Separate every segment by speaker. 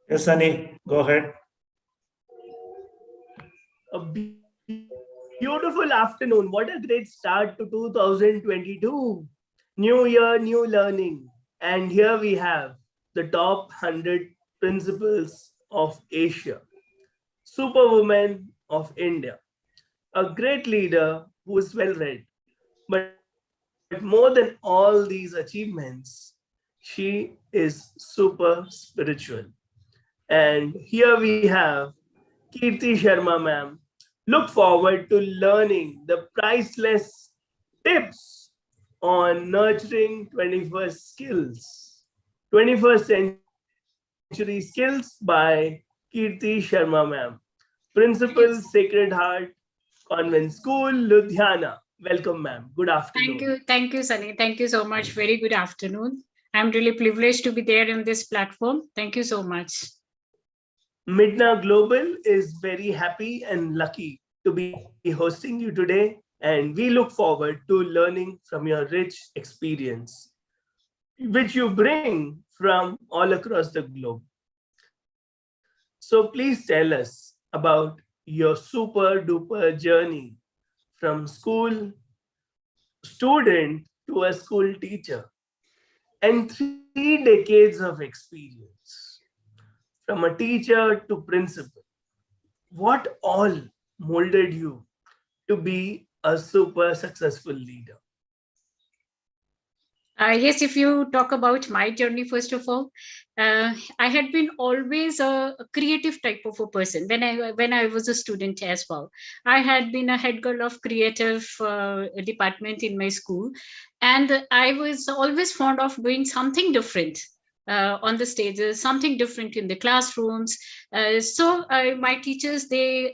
Speaker 1: Yes, Sunny, go ahead.
Speaker 2: A beautiful afternoon. What a great start to 2022. New year, new learning. And here we have the top 100 principles of Asia, Superwoman of India, a great leader who is well read. But more than all these achievements, she is super spiritual. And here we have Kirti Sharma, ma'am. Look forward to learning the priceless tips on nurturing 21st century skills by Kirti Sharma, ma'am. Principal Sacred Heart Convent School, Ludhiana. Welcome, ma'am. Good afternoon.
Speaker 3: Thank you, Sunny. Thank you so much. Very good afternoon. I'm really privileged to be there in this platform. Thank you so much.
Speaker 2: MiDNA Global is very happy and lucky to be hosting you today, and we look forward to learning from your rich experience, which you bring from all across the globe. So please tell us about your super duper journey from school student to a school teacher and 3 decades of experience from a teacher to principal. What all molded you to be a super successful leader?
Speaker 3: Yes, if you talk about my journey, first of all, I had been always a creative type of a person when I was a student as well. I had been a head girl of creative department in my school, and I was always fond of doing something different. On the stages, something different in the classrooms. So my teachers, they,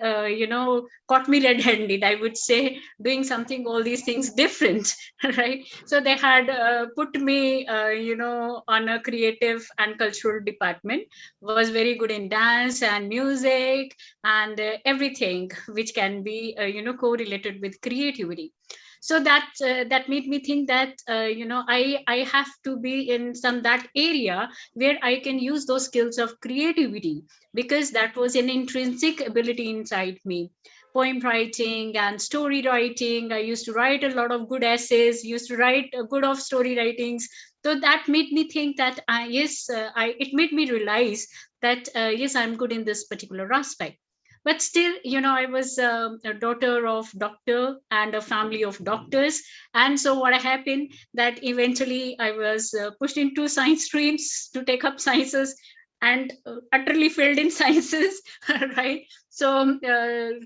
Speaker 3: caught me red-handed, I would say, doing something, all these things different, right? So they had put me, on a creative and cultural department. Was very good in dance and music and everything which can be, correlated with creativity. So that made me think that I have to be in some that area where I can use those skills of creativity, because that was an intrinsic ability inside me. Poem writing and story writing, I used to write a lot of good essays, used to write good of story writings. So that made me think that it made me realize that yes, I'm good in this particular aspect. But still, I was a daughter of doctor and a family of doctors. And so what happened that eventually I was pushed into science streams to take up sciences, and utterly failed in sciences, right? So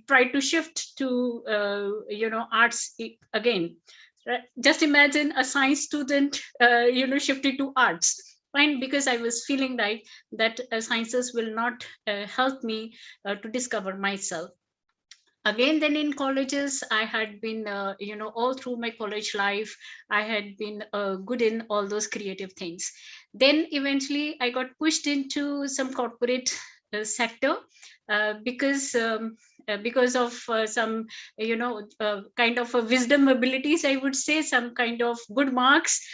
Speaker 3: tried to shift to arts again. Just imagine a science student shifting to arts. Fine, because I was feeling like that sciences will not help me to discover myself. Again, then in colleges, I had been all through my college life, I had been good in all those creative things. Then eventually I got pushed into some corporate sector, because of some kind of a wisdom abilities, I would say, some kind of good marks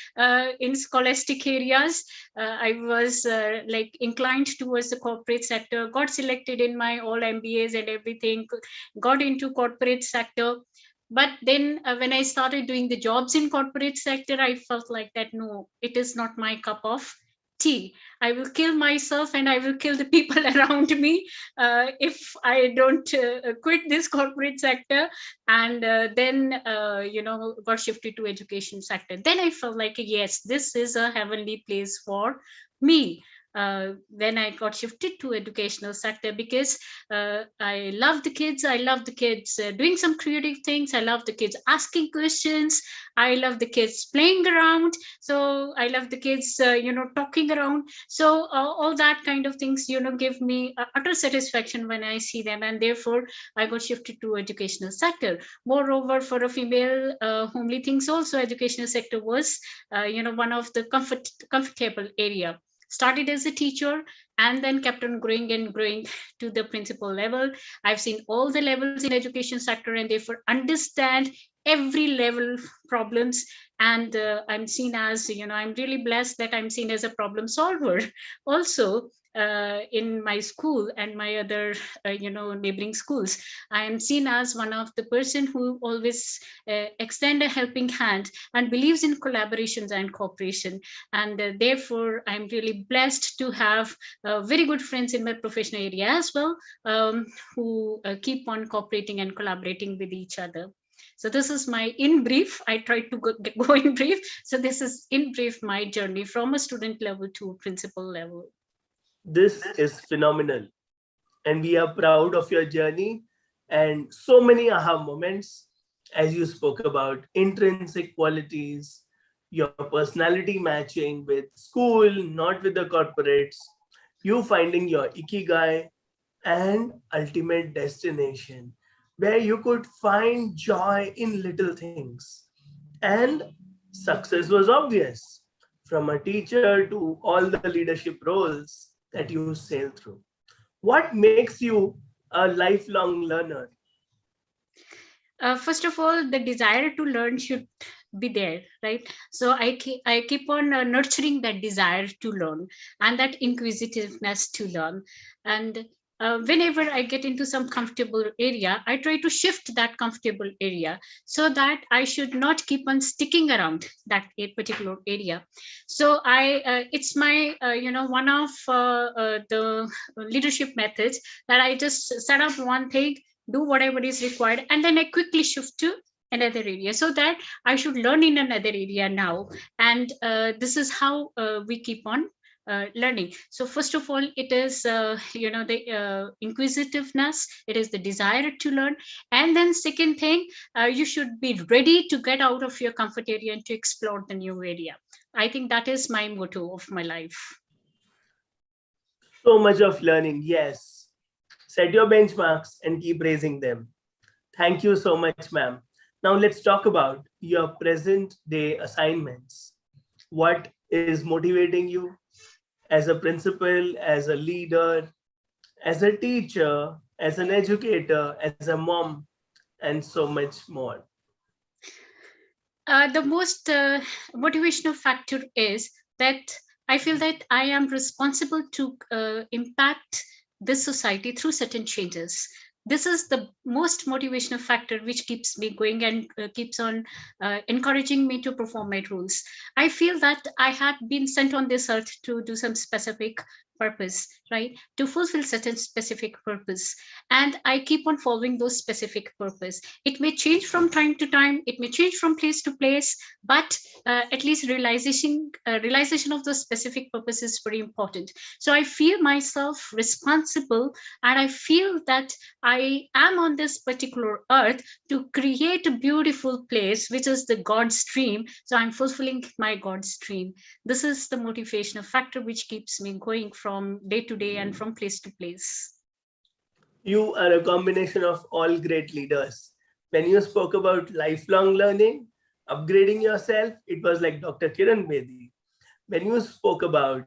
Speaker 3: in scholastic areas. I was like inclined towards the corporate sector, got selected in my all MBAs and everything, got into corporate sector. But then when I started doing the jobs in corporate sector, I felt like that no, it is not my cup of tea. I will kill myself and I will kill the people around me if I don't quit this corporate sector. And then got shifted to education sector. Then I felt like yes, this is a heavenly place for me. When I got shifted to educational sector, because I love the kids. I love the kids doing some creative things. I love the kids asking questions. I love the kids playing around. So I love the kids, talking around. So all that kind of things, give me utter satisfaction when I see them, and therefore I got shifted to educational sector. Moreover, for a female, homely things also, educational sector was, one of the comfortable area. Started as a teacher and then kept on growing and growing to the principal level. I've seen all the levels in education sector and therefore understand every level problems. And I'm seen as, I'm really blessed that I'm seen as a problem solver also. in my school and my other neighboring schools, I am seen as one of the person who always extend a helping hand and believes in collaborations and cooperation. And therefore I'm really blessed to have very good friends in my professional area as well, who keep on cooperating and collaborating with each other. So this is my in brief. I tried to go in brief. So this is in brief my journey from a student level to principal level.
Speaker 2: This is phenomenal. And we are proud of your journey and so many aha moments as you spoke about intrinsic qualities, your personality matching with school, not with the corporates, you finding your ikigai and ultimate destination where you could find joy in little things. And success was obvious from a teacher to all the leadership roles that you sail through. What makes you a lifelong learner?
Speaker 3: First of all, the desire to learn should be there, right? So I keep on nurturing that desire to learn and that inquisitiveness to learn. And whenever I get into some comfortable area, I try to shift that comfortable area so that I should not keep on sticking around that particular area. So it's my one of the leadership methods that I just set up one thing, do whatever is required, and then I quickly shift to another area so that I should learn in another area now. And this is how we keep on learning. So first of all, it is the inquisitiveness, it is the desire to learn. And then second thing, you should be ready to get out of your comfort area and to explore the new area. I think that is my motto of my life.
Speaker 2: So much of learning, yes. Set your benchmarks and keep raising them. Thank you so much, ma'am. Now let's talk about your present day assignments. What is motivating you as a principal, as a leader, as a teacher, as an educator, as a mom, and so much more?
Speaker 3: The most motivational factor is that I feel that I am responsible to impact this society through certain changes. This is the most motivational factor which keeps me going and keeps on encouraging me to perform my roles. I feel that I have been sent on this earth to do some specific purpose, right? To fulfill certain specific purpose. And I keep on following those specific purpose. It may change from time to time, it may change from place to place, but at least realization of the specific purpose is very important. So I feel myself responsible, and I feel that I am on this particular earth to create a beautiful place, which is the God's dream. So I'm fulfilling my God's dream. This is the motivational factor which keeps me going from day to day and from place to place.
Speaker 2: You are a combination of all great leaders. When you spoke about lifelong learning, upgrading yourself, it was like Dr. Kiran Bedi. When you spoke about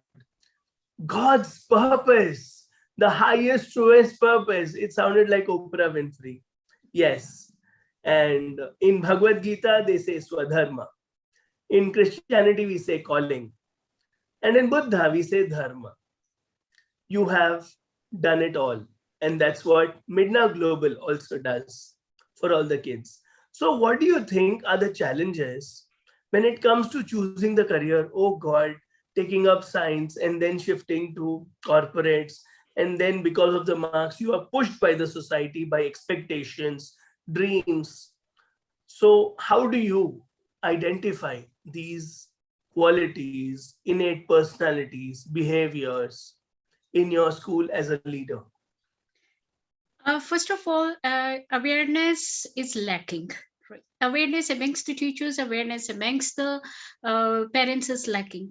Speaker 2: God's purpose, the highest, truest purpose, it sounded like Oprah Winfrey. Yes. And in Bhagavad Gita, they say Swadharma. In Christianity, we say calling. And in Buddha, we say Dharma. You have done it all. And that's what MiDNA Global also does for all the kids. So what do you think are the challenges when it comes to choosing the career? Oh God, taking up science and then shifting to corporates. And then because of the marks, you are pushed by the society, by expectations, dreams. So how do you identify these qualities, innate personalities, behaviors in your school as a leader?
Speaker 3: First of all, awareness is lacking. Right? Awareness amongst the teachers, awareness amongst the parents is lacking.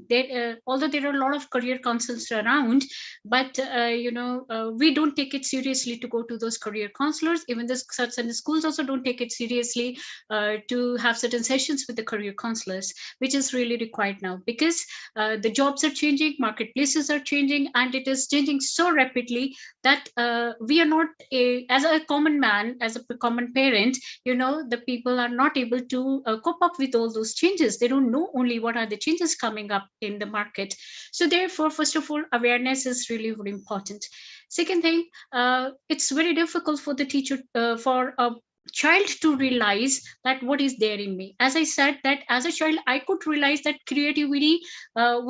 Speaker 3: Although there are a lot of career counselors around, but we don't take it seriously to go to those career counselors. Even the certain schools also don't take it seriously to have certain sessions with the career counselors, which is really required now because the jobs are changing, marketplaces are changing, and it is changing so rapidly that we are not as a common man, as a common parent, the people are not able to cope up with all those changes. They don't know only what are the changes coming up in the market. So therefore, first of all, awareness is really very important. Second thing, it's very difficult for the teacher, for a child to realize that what is there in me. As I said, that as a child I could realize that creativity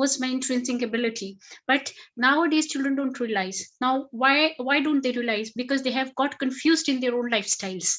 Speaker 3: was my intrinsic ability, but nowadays children don't realize. Now why don't they realize? Because they have got confused in their own lifestyles.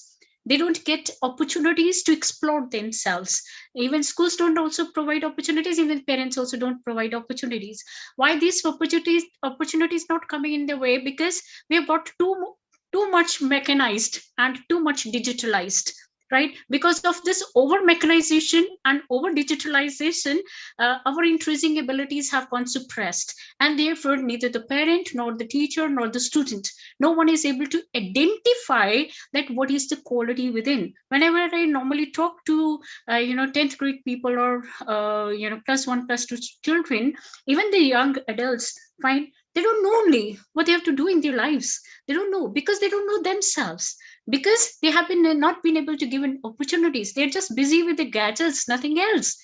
Speaker 3: They don't get opportunities to explore themselves. Even schools don't also provide opportunities, even parents also don't provide opportunities. Why these opportunities not coming in their way? Because we have got too much mechanized and too much digitalized, right? Because of this over mechanization and over digitalization, our intrinsic abilities have gone suppressed, and therefore neither the parent nor the teacher nor the student, no one is able to identify that what is the quality within. Whenever I normally talk to 10th grade people, or +1 +2 children, even the young adults, fine, they don't know only what they have to do in their lives. They don't know because they don't know themselves, because they have been not been able to given opportunities. They're just busy with the gadgets, nothing else.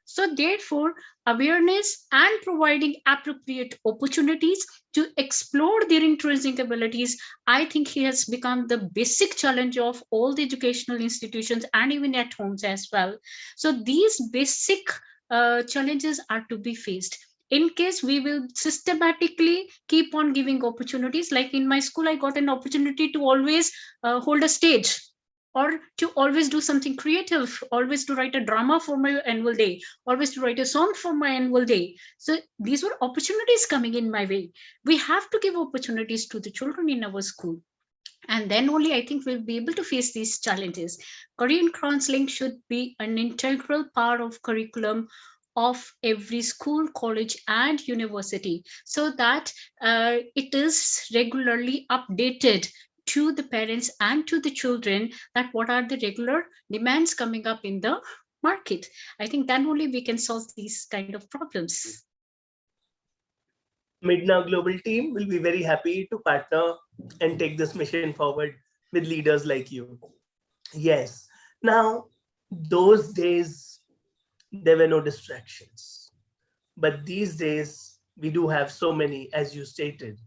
Speaker 3: So therefore, awareness and providing appropriate opportunities to explore their intrinsic abilities, I think he has become the basic challenge of all the educational institutions and even at homes as well. So these basic challenges are to be faced. In case we will systematically keep on giving opportunities, like in my school I got an opportunity to always hold a stage, or to always do something creative, always to write a drama for my annual day, always to write a song for my annual day. So these were opportunities coming in my way. We have to give opportunities to the children in our school, and then only I think we'll be able to face these challenges. Korean counseling should be an integral part of curriculum of every school, college, and university, so that it is regularly updated to the parents and to the children, that what are the regular demands coming up in the market. I think then only we can solve these kind of problems.
Speaker 2: MiDNA Global team will be very happy to partner and take this mission forward with leaders like you. Yes. Now, those days, there were no distractions. But these days, we do have so many, as you stated.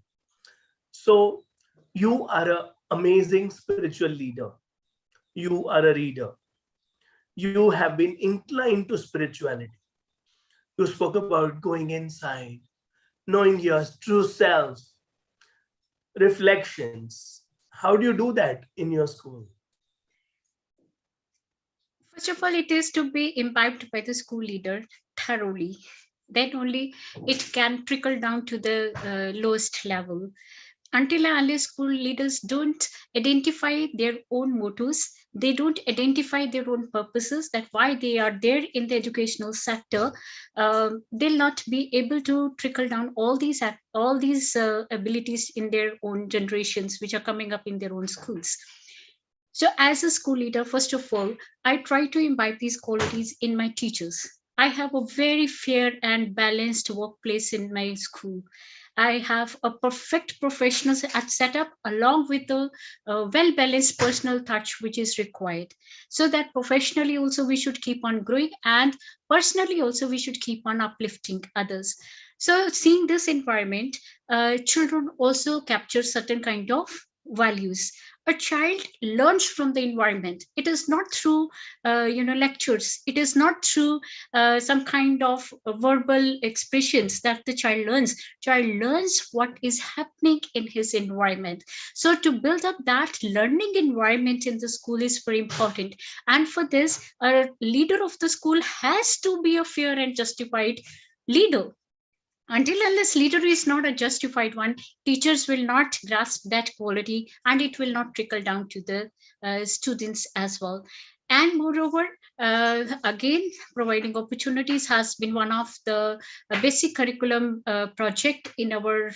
Speaker 2: So, you are an amazing spiritual leader. You are a reader. You have been inclined to spirituality. You spoke about going inside, knowing your true self, reflections. How do you do that in your school?
Speaker 3: First of all, it is to be imbibed by the school leader thoroughly. Then only it can trickle down to the lowest level. Until and unless school leaders don't identify their own motives, they don't identify their own purposes, that why they are there in the educational sector, they'll not be able to trickle down all these abilities in their own generations, which are coming up in their own schools. So, as a school leader, first of all, I try to imbibe these qualities in my teachers. I have a very fair and balanced workplace in my school. I have a perfect professional setup along with a well balanced personal touch which is required. So that professionally also we should keep on growing, and personally also we should keep on uplifting others. So, seeing this environment, children also capture certain kind of values. A child learns from the environment. It is not through lectures, it is not through some kind of verbal expressions that the child learns what is happening in his environment. So to build up that learning environment in the school is very important, and for this a leader of the school has to be a fair and justified leader. Until unless leader is not a justified one, teachers will not grasp that quality, and it will not trickle down to the students as well. And moreover, again, providing opportunities has been one of the basic curriculum project in our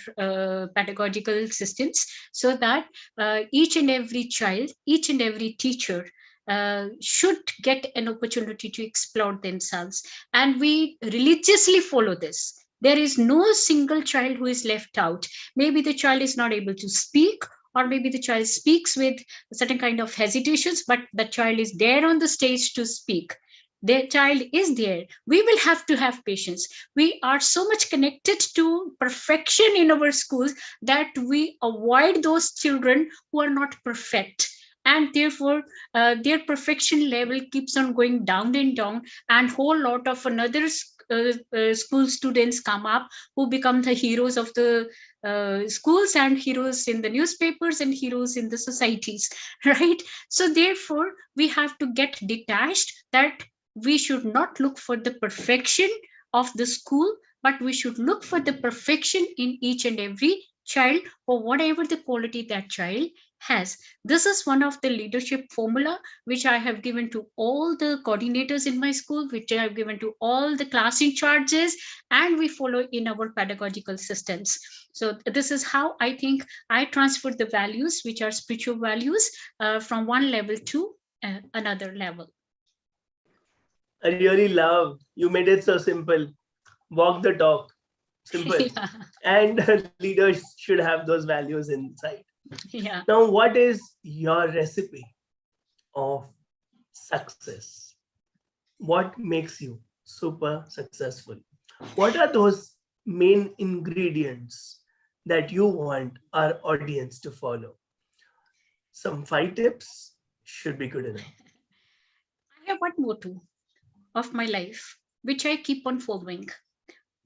Speaker 3: pedagogical systems, so that each and every child, each and every teacher should get an opportunity to explore themselves. And we religiously follow this. There is no single child who is left out. Maybe the child is not able to speak, or maybe the child speaks with certain kind of hesitations, but the child is there on the stage to speak. Their child is there. We will have to have patience. We are so much connected to perfection in our schools that we avoid those children who are not perfect, and therefore their perfection level keeps on going down and down, and whole lot of another school students come up who become the heroes of the schools, and heroes in the newspapers, and heroes in the societies. Right? So therefore we have to get detached, that we should not look for the perfection of the school, but we should look for the perfection in each and every child, or whatever the quality that child has. This is one of the leadership formula which I have given to all the coordinators in my school, which I have given to all the class in charges, and we follow in our pedagogical systems. So this is how I think I transfer the values, which are spiritual values, from one level to another level.
Speaker 2: I really love you made it so simple. Walk the talk. Simple.
Speaker 3: Yeah.
Speaker 2: And leaders should have those values inside.
Speaker 3: Yeah.
Speaker 2: Now, what is your recipe of success? What makes you super successful? What are those main ingredients that you want our audience to follow? Some 5 tips should be good enough.
Speaker 3: I have one motto of my life, which I keep on following.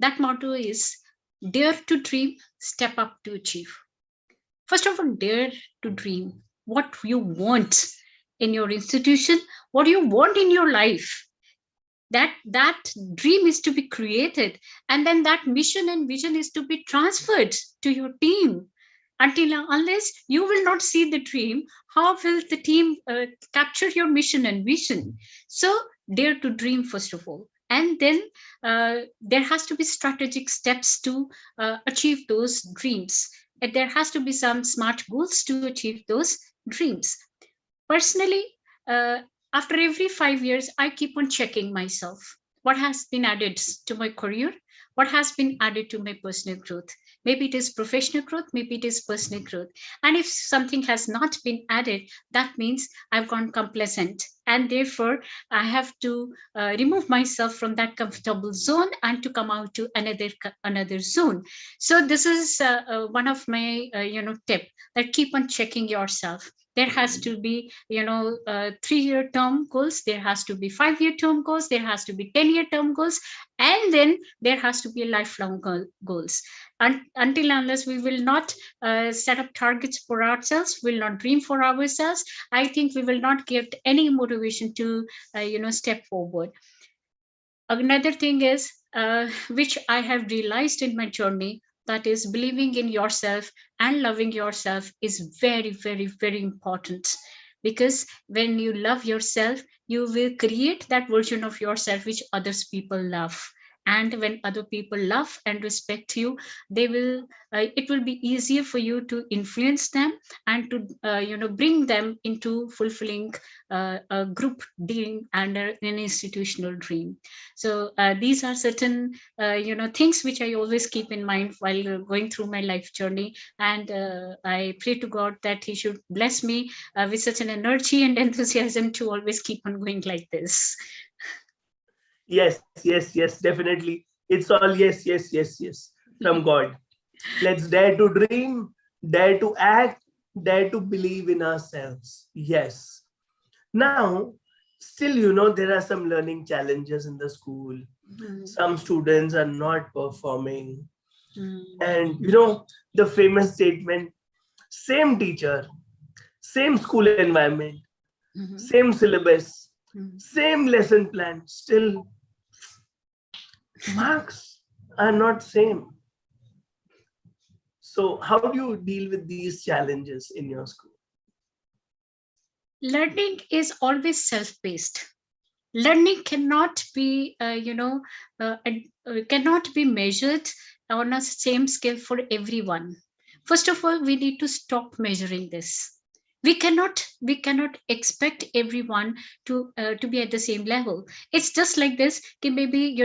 Speaker 3: That motto is dare to dream, step up to achieve. First of all, dare to dream what you want in your institution, what you want in your life. That dream is to be created, and then that mission and vision is to be transferred to your team. Unless you will not see the dream, how will the team capture your mission and vision? So dare to dream first of all, and then there has to be strategic steps to achieve those dreams, and there has to be some smart goals to achieve those dreams. Personally, uh, after every 5 years, I keep on checking myself. What has been added to my career? What has been added to my personal growth? Maybe it is professional growth, maybe it is personal growth. And if something has not been added, that means I've gone complacent. And therefore, I have to remove myself from that comfortable zone and to come out to another zone. So this is one of my tip, that keep on checking yourself. There has to be 3-year term goals, there has to be 5-year term goals, there has to be 10-year term goals, and then there has to be lifelong goals. Until unless we will not set up targets for ourselves, will not dream for ourselves, I think we will not get any motivation to step forward. Another thing is, which I have realized in my journey, that is believing in yourself and loving yourself is very, very, very important. Because when you love yourself, you will create that version of yourself which others people love. And when other people love and respect you, they will it will be easier for you to influence them, and to bring them into fulfilling a group dream and an institutional dream. So these are certain things which I always keep in mind while going through my life journey, and I pray to God that He should bless me with such an energy and enthusiasm to always keep on going like this.
Speaker 2: Yes, yes, yes, definitely. It's all yes, yes, yes, yes from God. Let's dare to dream, dare to act, dare to believe in ourselves. Yes. Now, still, there are some learning challenges in the school. Some students are not performing. And, the famous statement, same teacher, same school environment, same syllabus, same lesson plan, still marks are not same. So how do you deal with these challenges in your school?
Speaker 3: Learning is always self-paced. Learning cannot be cannot be measured on a same scale for everyone. First of all, we need to stop measuring this. We cannot expect everyone to be at the same level. It's just like this, कि maybe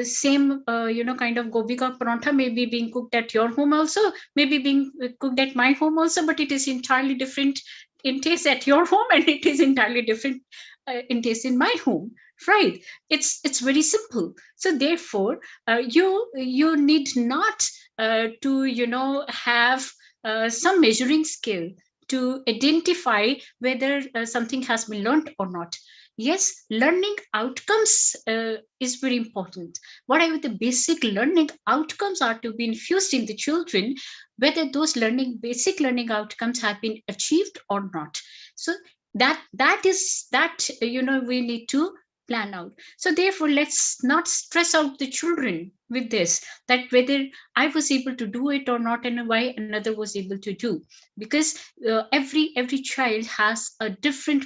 Speaker 3: same kind of gobi ka parantha may be being cooked at your home also, maybe being cooked at my home also, but it is entirely different in taste at your home, and it is entirely different in taste in my home, right? It's very simple. So therefore, you need not to have some measuring skill to identify whether something has been learned or not. Yes, learning outcomes is very important. Whatever the basic learning outcomes are to be infused in the children, whether those basic learning outcomes have been achieved or not. So that we need to plan out. So therefore, let's not stress out the children with this, that whether I was able to do it or not, and why another was able to do, because every child has a different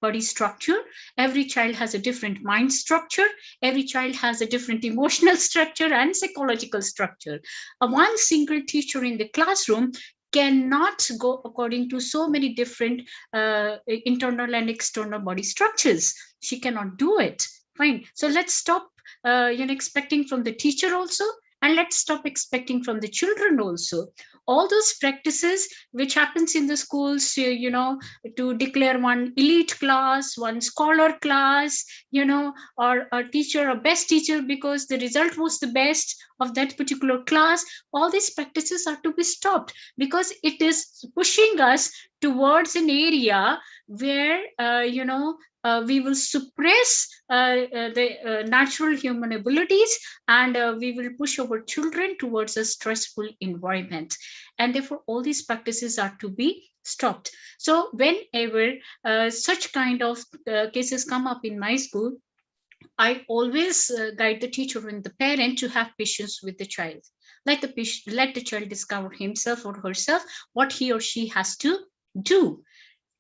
Speaker 3: body structure, every child has a different mind structure, every child has a different emotional structure and psychological structure. A one single teacher in the classroom cannot go according to so many different internal and external body structures. She cannot do it. Fine, so let's stop expecting from the teacher also, and let's stop expecting from the children also. All those practices which happens in the schools, to declare one elite class, one scholar class, or a teacher, a best teacher because the result was the best of that particular class, all these practices are to be stopped, because it is pushing us towards an area where we will suppress the natural human abilities, and we will push our children towards a stressful environment, and therefore all these practices are to be stopped. So whenever such kind of cases come up in my school, I always guide the teacher and the parent to have patience with the child. Let the child discover himself or herself what he or she has to do.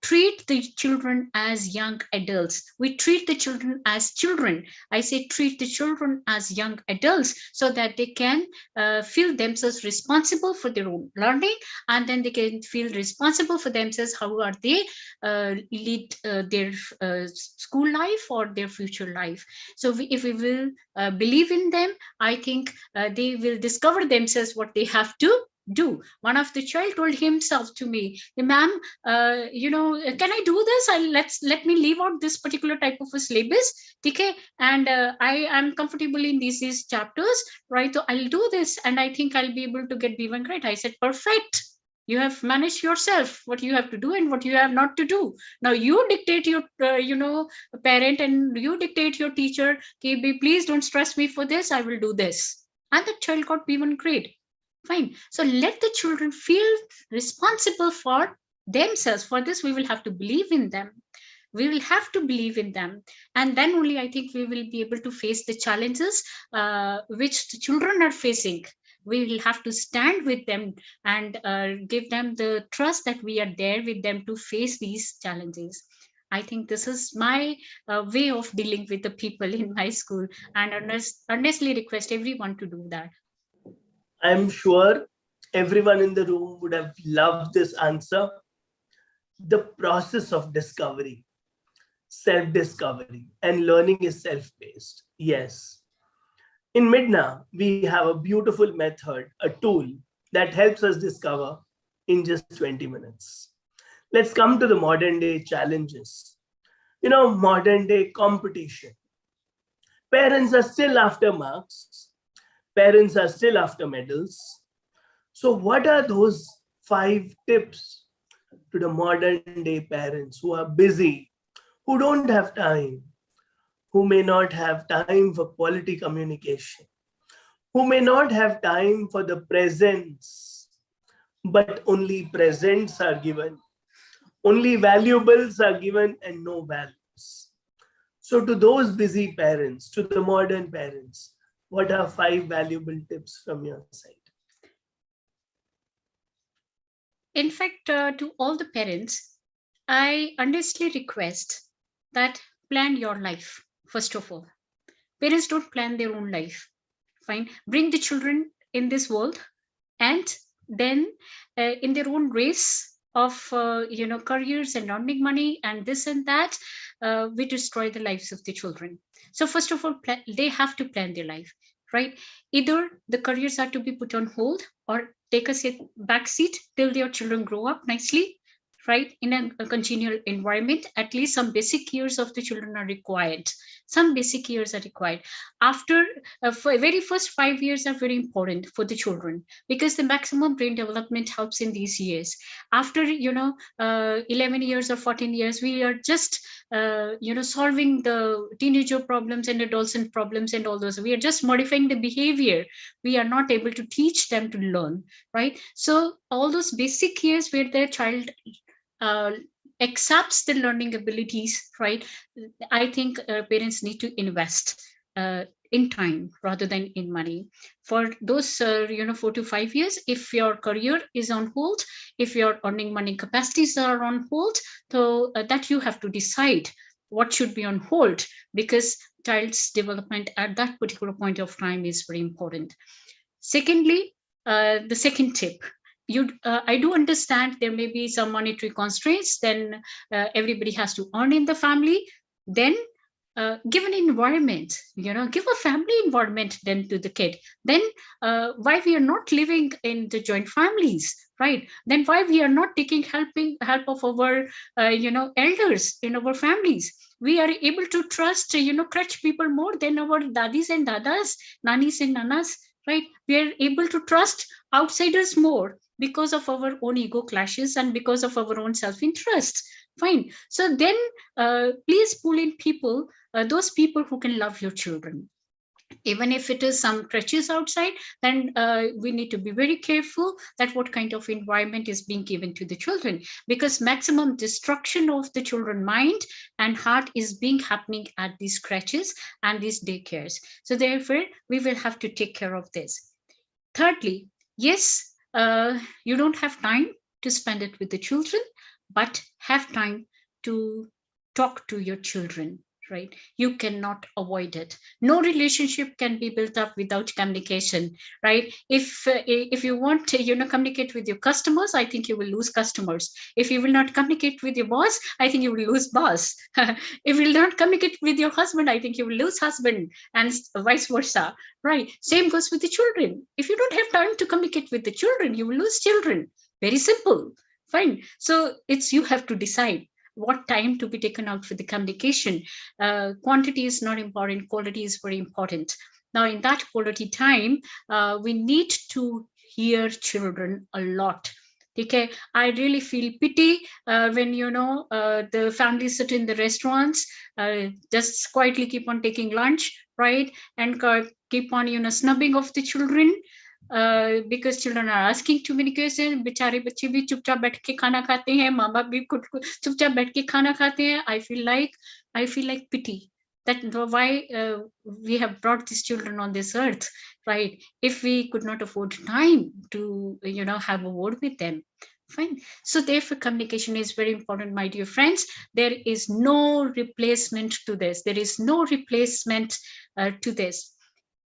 Speaker 3: Treat the children as young adults. We treat the children as children. I say treat the children as young adults so that they can feel themselves responsible for their own learning, and then they can feel responsible for themselves how are they lead their school life or their future life. So if we will believe in them, I think they will discover themselves what they have to do. One of the child told himself to me, ma'am, can I do this? Let me leave out this particular type of a syllabus, okay? And I am comfortable in these chapters, right? So I'll do this, and I think I'll be able to get B1 grade. I said, perfect. You have managed yourself what you have to do and what you have not to do. Now you dictate your, parent, and you dictate your teacher, okay, please don't stress me for this. I will do this. And the child got B1 grade. Fine. So let the children feel responsible for themselves. For this, we will have to believe in them. We will have to believe in them, and then only I think we will be able to face the challenges which the children are facing. We will have to stand with them and give them the trust that we are there with them to face these challenges. I think this is my way of dealing with the people in my school, and honestly request everyone to do that.
Speaker 2: I'm sure everyone in the room would have loved this answer. The process of discovery, self-discovery, and learning is self-paced. Yes. In MiDNA, we have a beautiful method, a tool that helps us discover in just 20 minutes. Let's come to the modern day challenges. Modern day competition. Parents are still after marks. Parents are still after medals. So what are those 5 tips to the modern day parents who are busy, who don't have time, who may not have time for quality communication, who may not have time for the presents, but only presents are given, only valuables are given and no values. So to those busy parents, to the modern parents, what are 5 valuable tips from your side?
Speaker 3: In fact, to all the parents, I earnestly request that plan your life, first of all. Parents don't plan their own life. Fine. Bring the children in this world, and then in their own race, of careers and earning money and this and that, we destroy the lives of the children. So first of all, they have to plan their life, right? Either the careers are to be put on hold or take a back seat till their children grow up nicely, right, in a congenial environment. At least some basic years of the children are required. Some basic years are required. After for very first 5 years are very important for the children, because the maximum brain development helps in these years. After 11 years or 14 years, we are just solving the teenager problems and adolescent problems and all those. We are just modifying the behavior. We are not able to teach them to learn, right? So all those basic years where their child uh, accepts the learning abilities, right? I think parents need to invest in time rather than in money for those 4 to 5 years. If your career is on hold, if your earning money capacities are on hold, so that you have to decide what should be on hold, because child's development at that particular point of time is very important. Secondly, the second tip, I do understand there may be some monetary constraints, then everybody has to earn in the family. Then give an environment, give a family environment then to the kid. Then why we are not living in the joint families, right? Then why we are not taking help of our elders in our families? We are able to trust crutch people more than our dadis and dadas, nanis and nanas, right? We are able to trust outsiders more because of our own ego clashes and because of our own self-interest. Fine. So then please pull in people, those people who can love your children. Even if it is some crutches outside, then we need to be very careful that what kind of environment is being given to the children, because maximum destruction of the children mind and heart is being happening at these crutches and these daycares. So therefore we will have to take care of this. Thirdly, yes, you don't have time to spend it with the children, but have time to talk to your children, right? You cannot avoid it. No relationship can be built up without communication, right? If you want to communicate with your customers, I think you will lose customers. If you will not communicate with your boss, I think you will lose boss. If you will not communicate with your husband, I think you will lose husband, and vice versa, right? Same goes with the children. If you don't have time to communicate with the children, you will lose children. Very simple. Fine. So it's, you have to decide what time to be taken out for the communication. Quantity is not important, quality is very important. Now in that quality time, we need to hear children a lot. Okay, I really feel pity when the families sit in the restaurants, just quietly keep on taking lunch, right? And keep on snubbing of the children, because children are asking too many questions. बेचारे बच्चे भी चुपचाप बैठ के खाना खाते हैं, माँ बाप भी खुद चुपचाप बैठ के खाना खाते हैं. I feel like pity that why we have brought these children on this earth, right? If we could not afford time to have a word with them. Fine. So therefore communication is very important, my dear friends. There is no replacement to this. There is no replacement to this.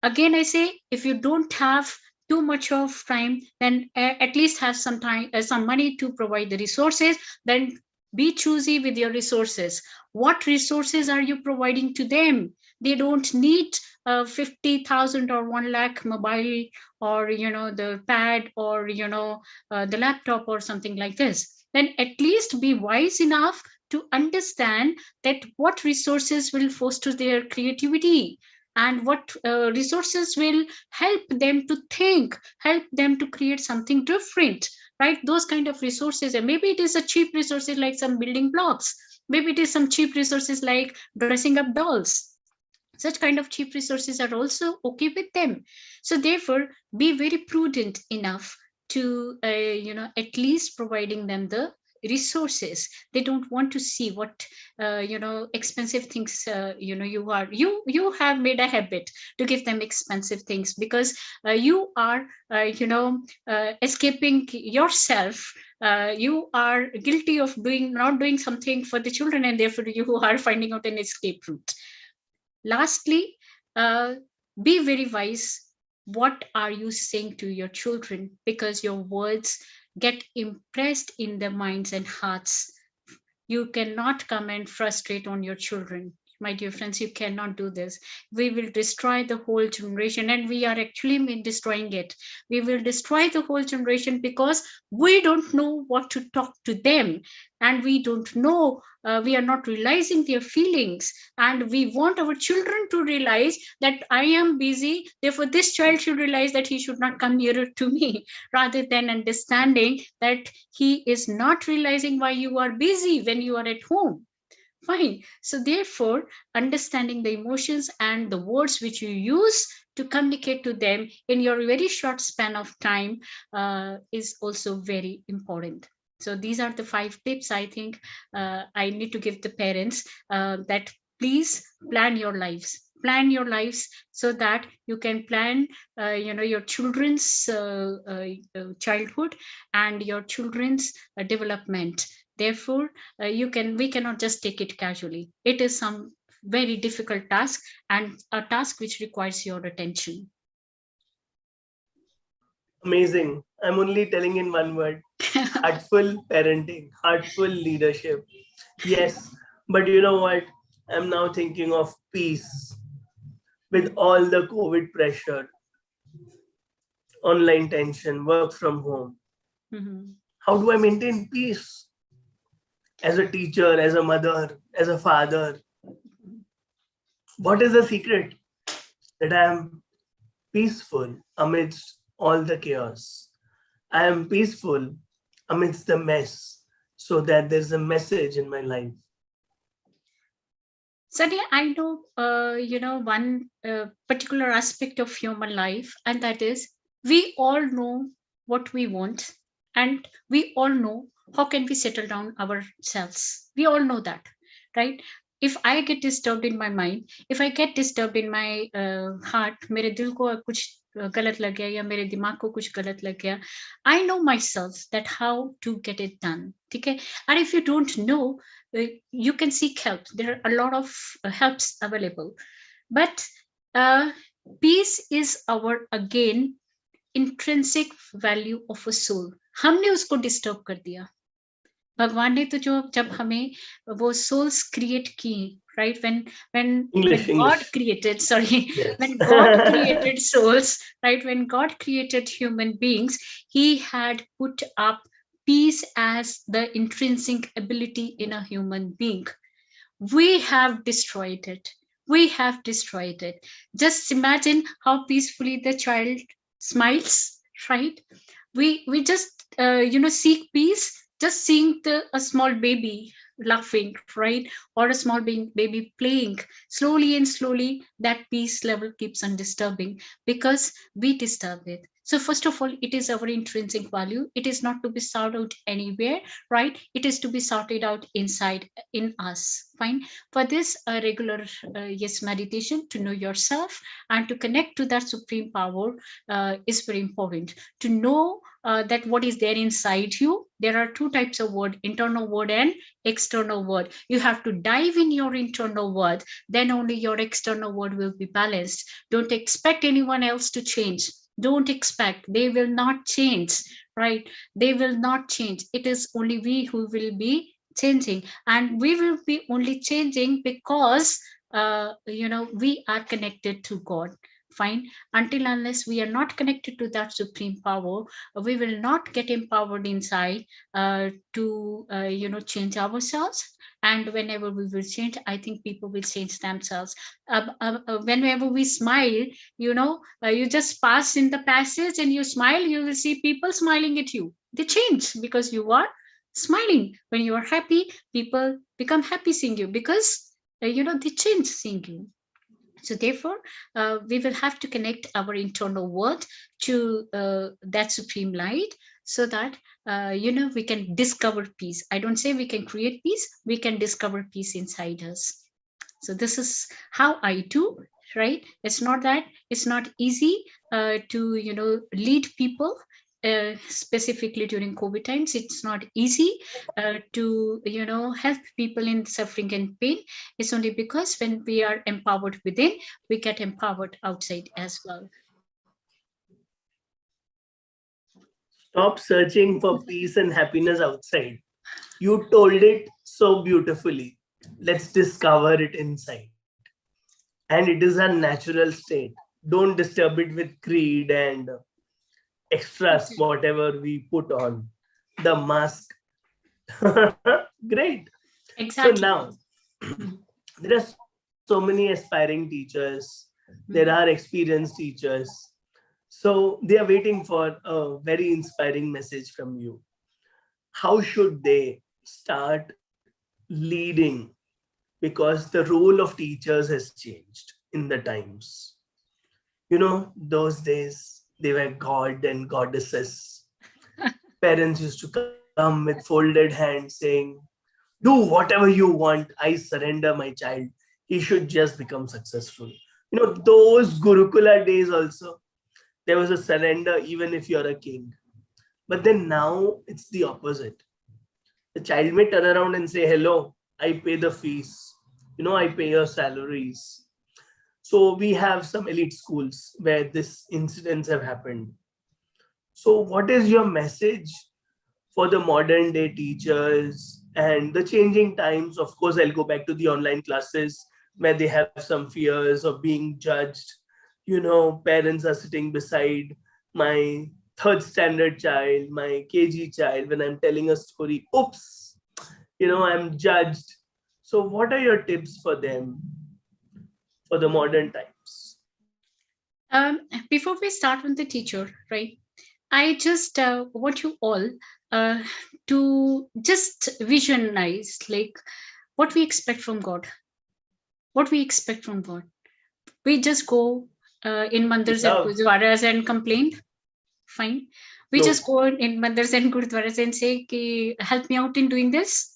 Speaker 3: Again I say, if you don't have too much of time, then at least have some time, some money to provide the resources. Then be choosy with your resources. What resources are you providing to them? They don't need 50,000 or 1 lakh mobile, or the pad, or the laptop or something like this. Then at least be wise enough to understand that what resources will foster their creativity, and what resources will help them to think, help them to create something different, right? Those kind of resources. And maybe it is a cheap resources like some building blocks, maybe it is some cheap resources like dressing up dolls. Such kind of cheap resources are also okay with them. So therefore be very prudent enough to at least providing them the resources. They don't want to see what expensive things you have made a habit to give them expensive things, because you are escaping yourself. You are guilty of not doing something for the children, and therefore you are finding out an escape route. Lastly, be very wise. What are you saying to your children? Because your words get impressed in their minds and hearts. You cannot come and frustrate on your children. My dear friends, you cannot do this. We will destroy the whole generation, and we are actually destroying it. We will destroy the whole generation because we don't know what to talk to them, and we don't know, we are not realizing their feelings, and we want our children to realize that I am busy, therefore this child should realize that he should not come nearer to me, rather than understanding that he is not realizing why you are busy when you are at home. Fine. So therefore, understanding the emotions and the words which you use to communicate to them in your very short span of time is also very important. So these are the 5 tips I think I need to give the parents, that please plan your lives. Plan your lives so that you can plan, your children's childhood and your children's development. Therefore, we cannot just take it casually. It is some very difficult task, and a task which requires your attention.
Speaker 2: Amazing. I'm only telling in one word: heartful parenting, heartful leadership. Yes, but you know what? I'm now thinking of peace with all the COVID pressure, online tension, work from home.
Speaker 3: Mhm.
Speaker 2: How do I maintain peace as a teacher, as a mother, as a father? What is the secret that I am peaceful amidst all the chaos? I am peaceful amidst the mess so that there's a message in my life.
Speaker 3: Sunny, I know, one particular aspect of human life, and that is we all know what we want, and we all know how can we settle down ourselves. We all know that, right? If I get disturbed in my mind, if I get disturbed in my heart, मेरे दिल को कुछ गलत लग गया या मेरे दिमाग को कुछ गलत लग गया, I know myself that how to get it done. ठीक है? And if you don't know, you can seek help. There are a lot of helps available, but uh, peace is our again intrinsic value of a soul. हमने उसको disturb कर दिया. भगवान ने तो जो जब हमें वो souls create की, right? When God
Speaker 2: English.
Speaker 3: created, sorry,
Speaker 2: Yes.
Speaker 3: when God created souls, right? When God created human beings, He had put up peace as the intrinsic ability in a human being. We have destroyed it. We have destroyed it. Just imagine how peacefully the child smiles, right? We just seek peace just seeing a small baby laughing, right? Or a small baby playing. Slowly and slowly that peace level keeps on disturbing because we disturb it. So first of all, it is our intrinsic value. It is not to be sorted out anywhere, right? It is to be sorted out inside in us. Fine. For this regular yes meditation to know yourself and to connect to that supreme power is very important. To know that what is there inside you. There are 2 types of word: internal word and external word. You have to dive in your internal word, then only your external word will be balanced. Don't expect anyone else to change. Don't expect. They will not change, right? They will not change. It is only we who will be changing, and we will be only changing because we are connected to God. Fine. Until unless we are not connected to that supreme power, we will not get empowered inside to change ourselves. And whenever we will change, I think people will change themselves. Whenever we smile, you just pass in the passage and you smile, you will see people smiling at you. They change because you are smiling. When you are happy, people become happy seeing you because they change seeing you. So therefore, we will have to connect our internal world to that supreme light so that, we can discover peace. I don't say we can create peace, we can discover peace inside us. So this is how I do, right? It's not that it's not easy to, lead people. Specifically during COVID times, it's not easy to help people in suffering and pain. It's only because when we are empowered within, we get empowered outside as well.
Speaker 2: Stop searching for peace and happiness outside. You told it so beautifully. Let's discover it inside. And it is a natural state. Don't disturb it with greed and extras,
Speaker 3: Exactly.
Speaker 2: whatever we put on the mask. Great. So
Speaker 3: Exactly.
Speaker 2: now,
Speaker 3: Mm,
Speaker 2: there are so many aspiring teachers, there are
Speaker 3: mm.
Speaker 2: experienced teachers. So they are waiting for a very inspiring message from you. How should they start leading? Because the role of teachers has changed in the times. Those days they were god and goddesses. Parents used to come with folded hands saying, do whatever you want, I surrender my child, he should just become successful. Those gurukula days also, there was a surrender even if you're a king. But then now it's the opposite. The child may turn around and say, hello, I pay the fees, I pay your salaries. So we have some elite schools where this incidents have happened. So what is your message for the modern day teachers and the changing times? Of course, I'll go back to the online classes where they have some fears of being judged. Parents are sitting beside my third standard child, my KG child, when I'm telling a story. Oops, I'm judged. So, what are your tips for them for the modern times?
Speaker 3: Before we start with the teacher, right? I just want you all uh, to just visualize like what we expect from God. What we expect from God. We just go in mandirs and
Speaker 2: Love,
Speaker 3: gurdwaras and complain. Fine. We just
Speaker 2: no.
Speaker 3: go in mandirs and gurdwaras and say, ki, help me out in doing this.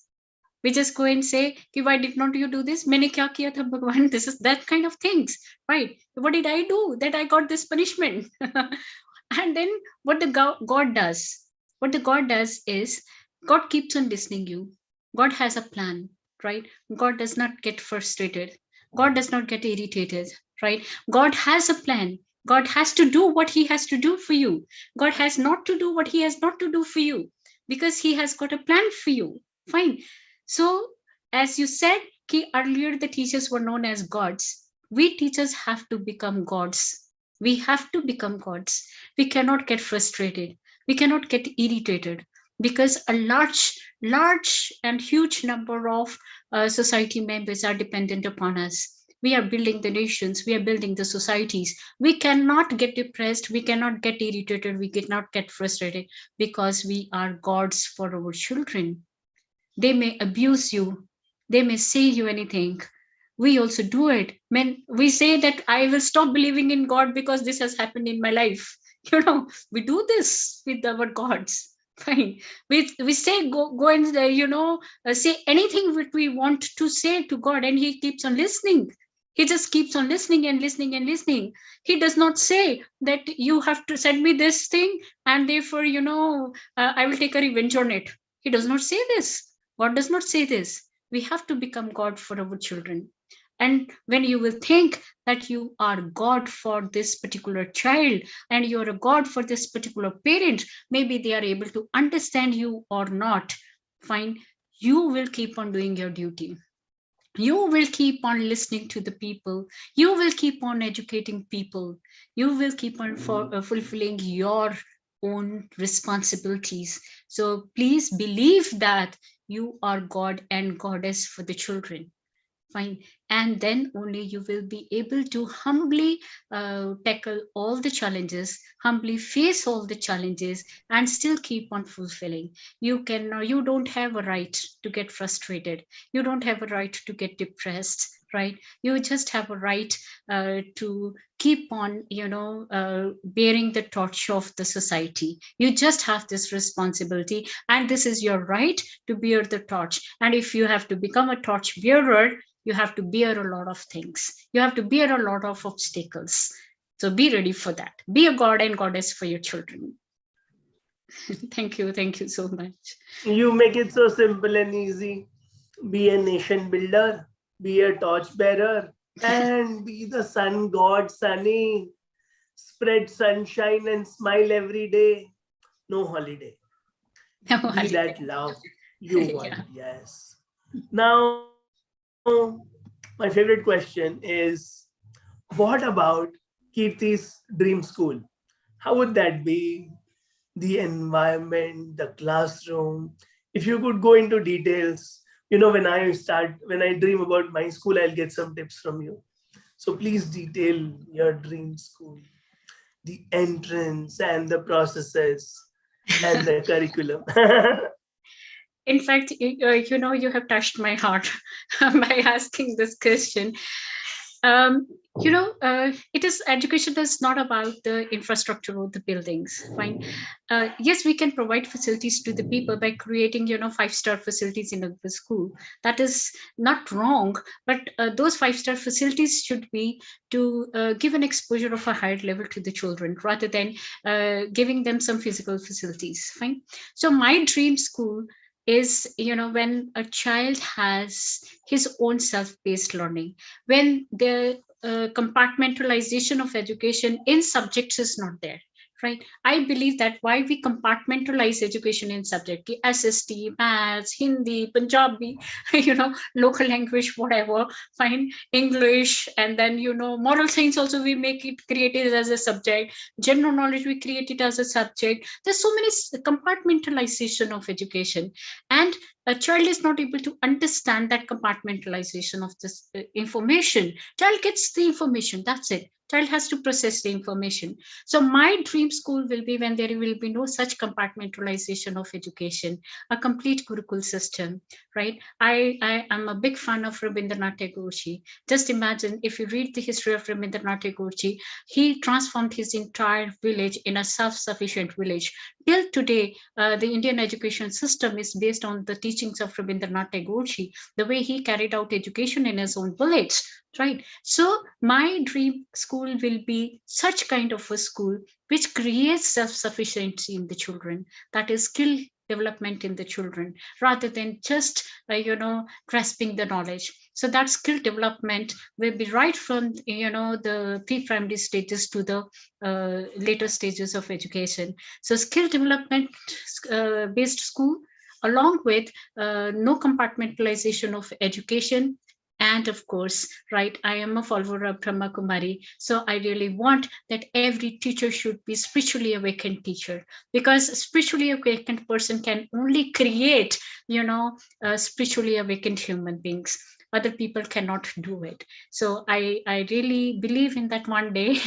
Speaker 3: We just go and say, ki, why did not you do this? Maine kya kiya tha Bhagwan? This is that kind of things, right? What did I do that I got this punishment? And then what the God does, what the God does is God keeps on listening you. God has a plan, right? God does not get frustrated. God does not get irritated, right? God has a plan. God has to do what he has to do for you. God has not to do what he has not to do for you because he has got a plan for you. Fine. So, as you said, ki earlier the teachers were known as gods. We teachers have to become gods. We have to become gods. We cannot get frustrated. We cannot get irritated because a large and huge number of society members are dependent upon us. We are building the nations, we are building the societies. We cannot get depressed, we cannot get irritated, we cannot get frustrated because we are gods for our children. They may abuse you, they may say you anything. We also do it. When we say that I will stop believing in God because this has happened in my life, we do this with our gods. Fine. We say go and say anything that we want to say to God, and He keeps on listening. He just keeps on listening and listening and listening. He does not say that you have to send me this thing, and therefore I will take a revenge on it. He does not say this. God does not say this. We have to become God for our children. And when you will think that you are God for this particular child and you're a God for this particular parent, maybe they are able to understand you or not. Fine, you will keep on doing your duty. You will keep on listening to the people. You will keep on educating people. You will keep on fulfilling your own responsibilities. So please believe that you are God and Goddess for the children. Fine. And then only you will be able to humbly tackle all the challenges, humbly face all the challenges, and still keep on fulfilling. You don't have a right to get frustrated. You don't have a right to get depressed, right? You just have a right to keep on bearing the torch of the society. You just have this responsibility, and this is your right to bear the torch. And if you have to become a torch bearer, you have to bear a lot of things. You have to bear a lot of obstacles. So be ready for that. Be a god and goddess for your children. Thank you. Thank you so much.
Speaker 2: You make it so simple and easy. Be a nation builder, be a torchbearer, and be the sun god, Sunny. Spread sunshine and smile every day. no holiday.
Speaker 3: No
Speaker 2: Be
Speaker 3: holiday.
Speaker 2: that love you want.
Speaker 3: Yeah.
Speaker 2: Yes. Now, my favorite question is, what about Kirti's dream school? How would that be? The environment, the classroom. If you could go into details, when I dream about my school, I'll get some tips from you. So please detail your dream school, the entrance and the processes and the curriculum.
Speaker 3: In fact, you have touched my heart by asking this question. um, it is education is not about the infrastructure or the buildings, fine. Yes, we can provide facilities to the people by creating, 5-star facilities in a school. That is not wrong, but those 5-star facilities should be to give an exposure of a higher level to the children rather than giving them some physical facilities, fine. So my dream school is, when a child has his own self-paced learning, when the compartmentalization of education in subjects is not there, right? I believe that why we compartmentalize education in subject, the SST, maths, Hindi, Punjabi, local language, whatever, fine, English, and then, moral science also we make it, create it as a subject, general knowledge we create it as a subject. There's so many compartmentalization of education, and a child is not able to understand that compartmentalization of this information. Child gets the information, that's it. Child has to process the information. So my dream school will be when there will be no such compartmentalization of education, a complete Gurukul system, right? I am a big fan of Rabindranath Tagore. Just imagine, if you read the history of Rabindranath Tagore, he transformed his entire village in a self-sufficient village. Till today, the Indian education system is based on the teachings of Rabindranath Tagore, the way he carried out education in his own village, right? So my dream school will be such kind of a school which creates self-sufficiency in the children, that is skill development in the children, rather than just grasping the knowledge. So that skill development will be right from the pre-primary stages to the later stages of education. So skill development based school, along with no compartmentalization of education. And of course, right, I am a follower of Brahma Kumari. So I really want that every teacher should be spiritually awakened teacher, because a spiritually awakened person can only create, spiritually awakened human beings. Other people cannot do it. So I really believe in that one day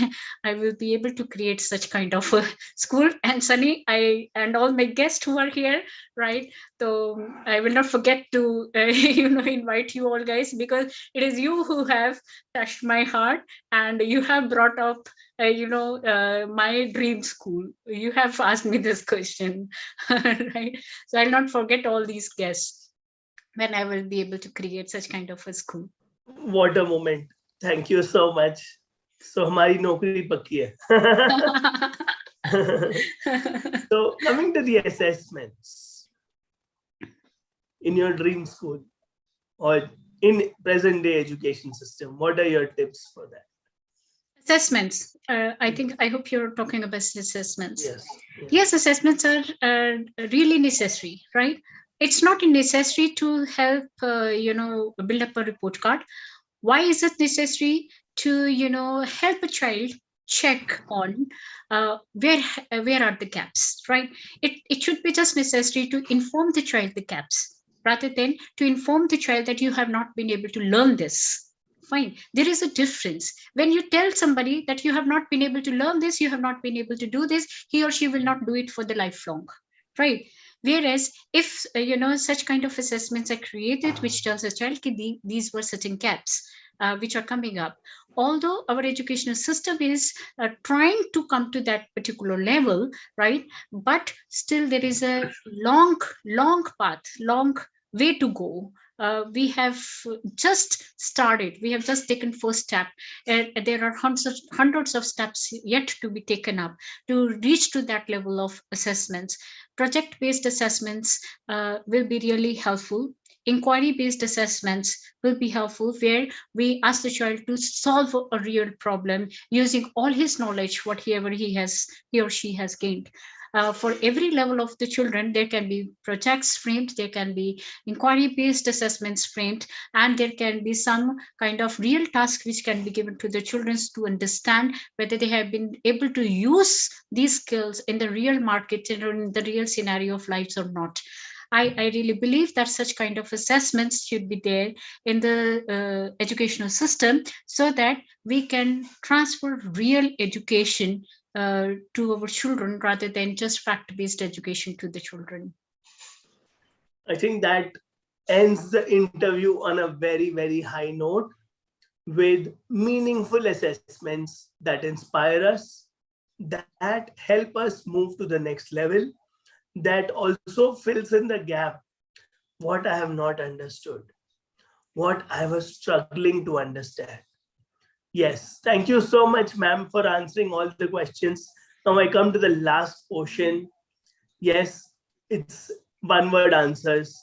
Speaker 3: I will be able to create such kind of a school. And Sunny, I and all my guests who are here, right? So I will not forget to invite you all guys, because it is you who have touched my heart, and you have brought up my dream school. You have asked me this question, right? So I'll not forget all these guests when I will be able to create such kind of a school.
Speaker 2: What a moment. Thank you so much. So हमारी नौकरी पक्की है. So coming to the assessments in your dream school or in present day education system, what are your tips for that?
Speaker 3: Assessments. I hope you're talking about assessments.
Speaker 2: Yes.
Speaker 3: Yes, assessments are really necessary, right? It's not necessary to help, build up a report card. Why is it necessary to, help a child check on where are the gaps, right? It should be just necessary to inform the child the gaps, rather than to inform the child that you have not been able to learn this. Fine. There is a difference. When you tell somebody that you have not been able to learn this, you have not been able to do this, he or she will not do it for the lifelong, right? Whereas if such kind of assessments are created which tells a child these were certain gaps which are coming up, although our educational system is trying to come to that particular level, right? But still there is a long path, long way to go. We have just started, we have just taken first step, and there are hundreds of steps yet to be taken up to reach to that level of assessments. Project based assessments will be really helpful. Inquiry based assessments will be helpful, where we ask the child to solve a real problem using all his knowledge, whatever he or she has gained. for every level of the children, there can be projects framed, there can be inquiry-based assessments framed, and there can be some kind of real task which can be given to the children to understand whether they have been able to use these skills in the real market or in the real scenario of lives or not. I really believe that such kind of assessments should be there in the educational system, so that we can transfer real education to our children rather than just fact-based education to the children.
Speaker 2: I think that ends the interview on a very, very high note with meaningful assessments that inspire us, that help us move to the next level, that also fills in the gap what I have not understood, what I was struggling to understand. Yes, thank you so much, ma'am, for answering all the questions. Now I come to the last portion. Yes, it's one word answers.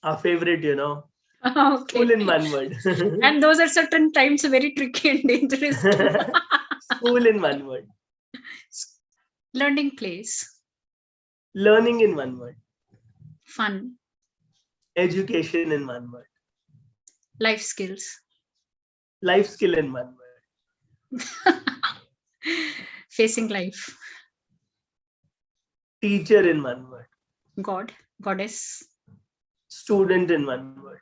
Speaker 2: Our favorite,
Speaker 3: Okay.
Speaker 2: School in one word.
Speaker 3: And those are certain times very tricky and dangerous too.
Speaker 2: School in one word.
Speaker 3: Learning place.
Speaker 2: Learning in one word.
Speaker 3: Fun.
Speaker 2: Education in one word.
Speaker 3: Life skills.
Speaker 2: Life skill in one word.
Speaker 3: Facing life.
Speaker 2: Teacher in one word.
Speaker 3: God. Goddess.
Speaker 2: Student in one word.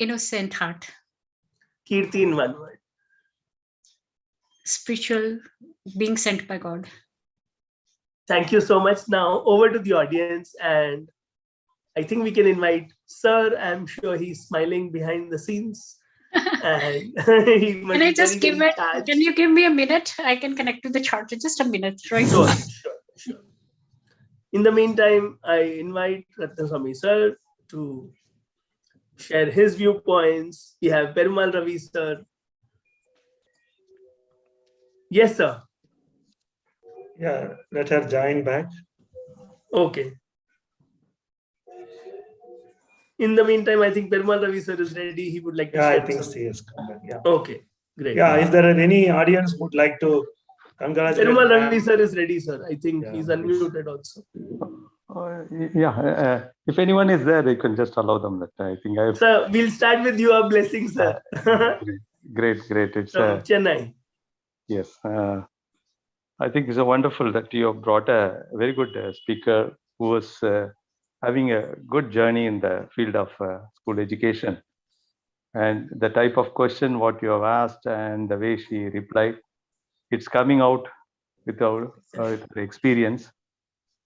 Speaker 3: Innocent heart.
Speaker 2: Kirti in one word.
Speaker 3: Spiritual being sent by God.
Speaker 2: Thank you so much. Now over to the audience, and I think we can invite Sir. I'm sure he's smiling behind the scenes. And he must
Speaker 3: Can I
Speaker 2: be
Speaker 3: just
Speaker 2: very,
Speaker 3: give
Speaker 2: very
Speaker 3: it?
Speaker 2: charged.
Speaker 3: Can you give me a minute? I can connect to the charger. Just a minute, right?
Speaker 2: Sure. In the meantime, I invite Ratnaswamy Sir to share his viewpoints. We have Perumal Ravi Sir. Yes, sir.
Speaker 1: Yeah, let her join back.
Speaker 2: Okay. In the meantime, I think Perumal Ravi Sir is ready. He would like to share
Speaker 1: I think
Speaker 2: something.
Speaker 1: she has come back. Yeah.
Speaker 2: Okay, great.
Speaker 1: Yeah, if there are any audience would like to congratulate
Speaker 2: Perumal Ravi
Speaker 1: ma'am.
Speaker 2: Sir is ready, sir. I think he's unmuted also.
Speaker 4: If anyone is there, you can just allow them that. I think I.
Speaker 2: Sir, we'll start with your blessing, sir.
Speaker 4: Great. It's
Speaker 2: from Chennai.
Speaker 4: Yes, I think it's wonderful that you have brought a very good speaker who was having a good journey in the field of school education, and the type of question what you have asked and the way she replied, it's coming out with our experience.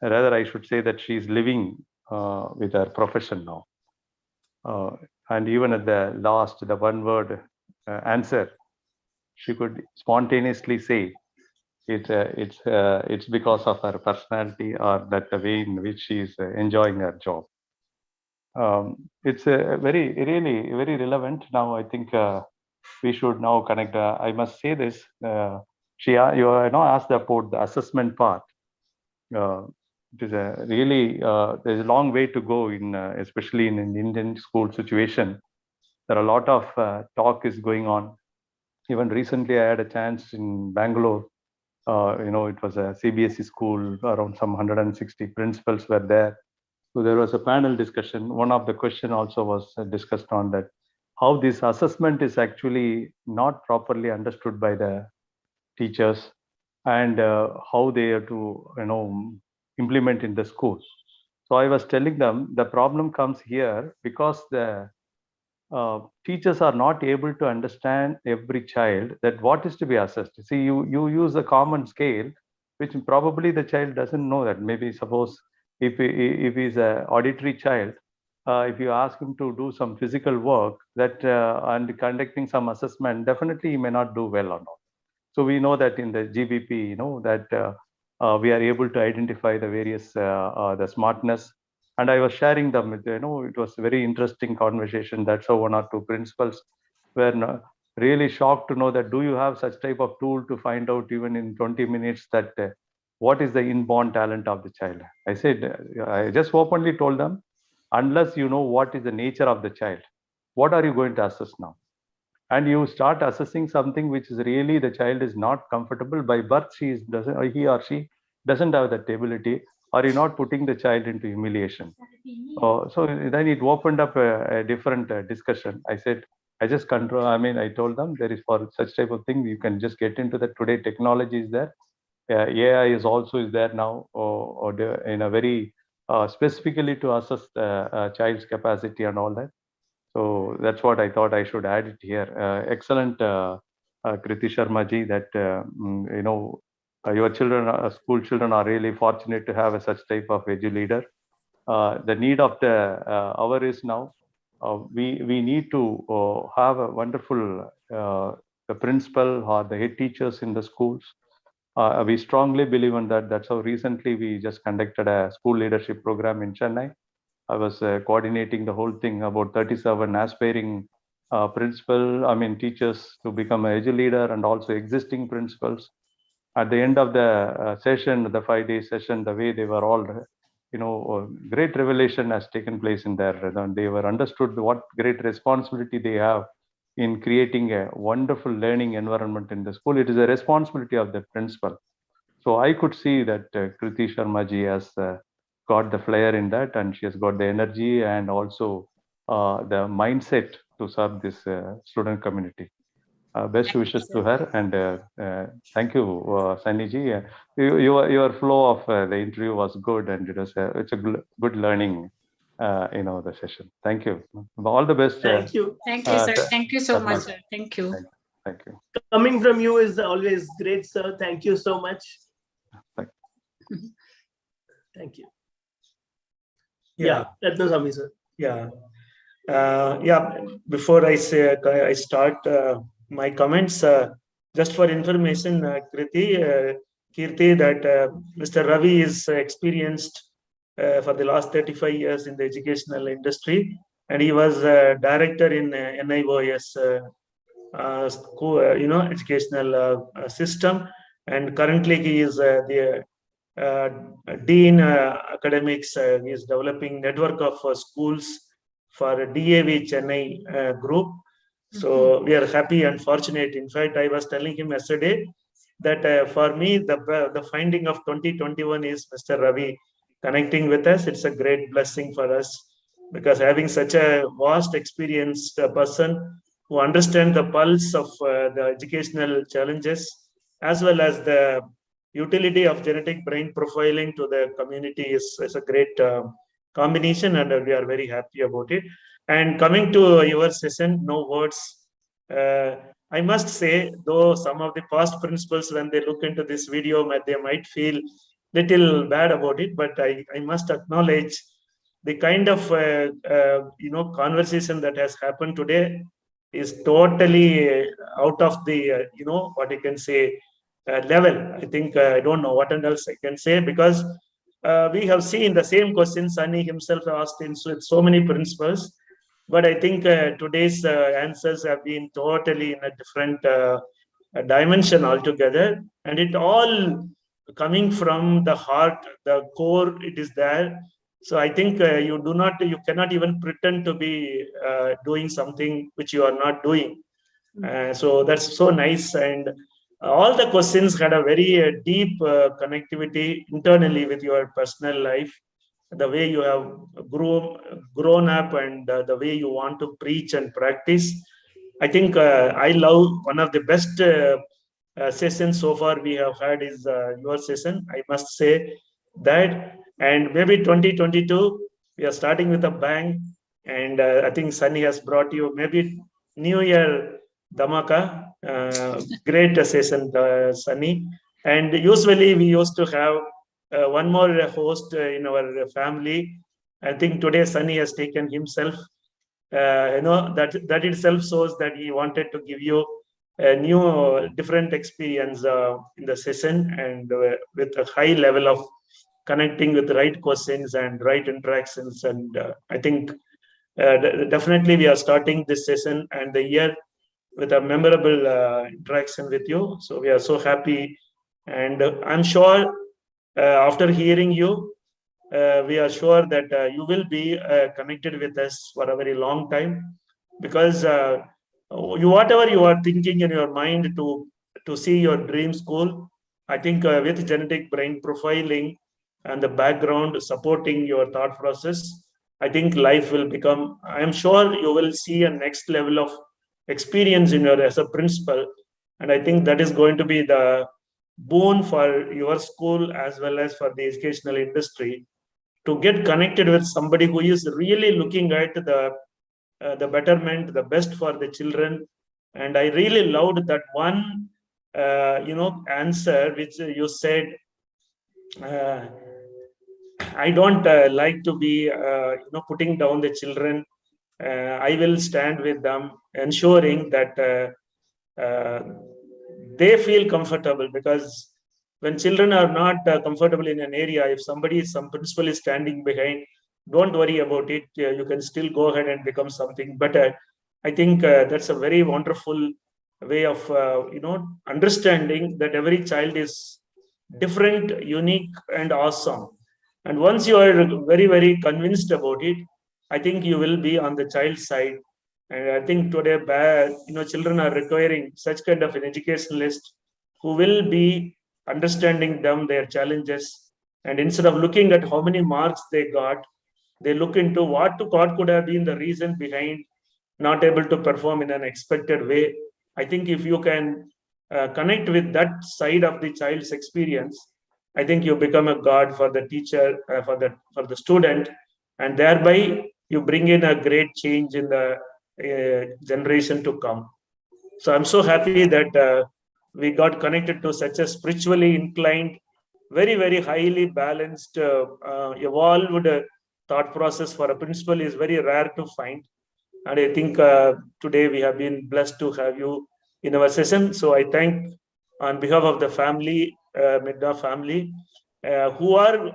Speaker 4: Rather, I should say that she's living with her profession now. And even at the last, the one word answer, she could spontaneously say it's because of her personality or that the way in which she is enjoying her job. It's really very relevant now. I think we should now connect. I must say this. You asked about the assessment part. It is a really there's a long way to go in especially in an Indian school situation. There are a lot of talk is going on. Even recently, I had a chance in Bangalore. It was a CBSE school. Around some 160 principals were there. So there was a panel discussion. One of the question also was discussed on that how this assessment is actually not properly understood by the teachers, and how they have to implement in the school. So I was telling them the problem comes here because the teachers are not able to understand every child that what is to be assessed. See, you use a common scale, which probably the child doesn't know that. Maybe suppose if he's an auditory child, if you ask him to do some physical work that and conducting some assessment, definitely he may not do well or not. So we know that in the GBP, that we are able to identify the various the smartness. And I was sharing them with, it was a very interesting conversation. That's how one or two principals were really shocked to know that do you have such type of tool to find out even in 20 minutes that what is the inborn talent of the child. I said, I just openly told them, unless you know what is the nature of the child, what are you going to assess now? And you start assessing something which is really the child is not comfortable by birth. He or she doesn't have that ability, or you're not putting the child into humiliation. So then it opened up a different discussion. I said, I just control. I mean, I told them there is for such type of thing, you can just get into that. Today, technology is there. AI is also is there now, in a very specifically to assess the child's capacity and all that. So that's what I thought I should add it here. Excellent, Kirti Sharma ji, that your children, school children, are really fortunate to have such type of edu leader. The need of the hour is now. We need to have a wonderful the principal or the head teachers in the schools. We strongly believe in that. That's how recently we just conducted a school leadership program in Chennai. I was coordinating the whole thing, about 37 aspiring teachers to become a edu leader, and also existing principals. At the end of the session, the 5-day session, the way they were all, great revelation has taken place in there. They were understood what great responsibility they have in creating a wonderful learning environment in the school. It is a responsibility of the principal. So I could see that Kirti Sharma ji has got the flair in that, and she has got the energy and also the mindset to serve this student community. Best wishes to her, and thank you, Sunny ji. Your flow of the interview was good, and it's a good learning, the session. Thank you. All the best.
Speaker 2: Thank you.
Speaker 3: Thank you, sir. Thank you so much, sir. Thank you.
Speaker 4: Thank you.
Speaker 2: Coming from you is always great, sir. Thank you so much. Thank you. Yeah, Ratnaswamy, sir.
Speaker 1: Yeah. Before I start my comments, just for information, Kirti, that Mr. Ravi is experienced for the last 35 years in the educational industry, and he was director in NIOS school, educational system, and currently he is the Dean Academics. He is developing network of schools for DAV Chennai group. So we are happy and fortunate. In fact, I was telling him yesterday that for me, the finding of 2021 is Mr. Ravi connecting with us. It's a great blessing for us, because having such a vast experienced person who understands the pulse of the educational challenges, as well as the utility of genetic brain profiling to the community is a great combination, and we are very happy about it. And coming to your session, no words. I must say, though some of the past principals, when they look into this video, they might feel little bad about it, but I must acknowledge the kind of conversation that has happened today is totally out of the what you can say level. I think I don't know what else I can say, because we have seen the same question Sunny himself asked with so many principles, but I think today's answers have been totally in a different dimension altogether, and it all coming from the heart, the core. It is there. So I think you cannot even pretend to be doing something which you are not doing. So that's so nice, and all the questions had a very deep connectivity internally with your personal life, the way you have grown up, and the way you want to preach and practice. I think I love one of the best sessions so far we have had is your session. I must say that, and maybe 2022 we are starting with a bang, and I think Sunny has brought you maybe New Year Dhamaka. Great session, Sunny. And usually we used to have one more host in our family. I think today Sunny has taken himself. That itself shows that he wanted to give you a new, different experience in the session, and with a high level of connecting with the right questions and right interactions. And I think definitely we are starting this session and the year with a memorable interaction with you. So we are so happy, and I'm sure after hearing you, we are sure that you will be connected with us for a very long time, because whatever you are thinking in your mind to see your dream school, I think with genetic brain profiling and the background supporting your thought process, I think life will become, I am sure you will see a next level of experience in your as a principal. And I think that is going to be the boon for your school as well as for the educational industry, to get connected with somebody who is really looking at the betterment, the best for the children. And I really loved that one, answer which you said. Uh, I don't like to be, putting down the children. I will stand with them, ensuring that they feel comfortable, because when children are not comfortable in an area, if some principal is standing behind, don't worry about it. You can still go ahead and become something better. I think that's a very wonderful way of, understanding that every child is different, unique, and awesome. And once you are very, very convinced about it, I think you will be on the child's side. And I think today, children are requiring such kind of an educationalist who will be understanding them, their challenges. And instead of looking at how many marks they got, they look into what could have been the reason behind not able to perform in an expected way. I think if you can connect with that side of the child's experience, I think you become a god for the teacher, for the student, and thereby you bring in a great change in the generation to come. So I'm so happy that we got connected to such a spiritually inclined, very, very highly balanced, evolved thought process for a principal is very rare to find. And I think today we have been blessed to have you in our session. So I thank on behalf of the family, MiDNA family, who are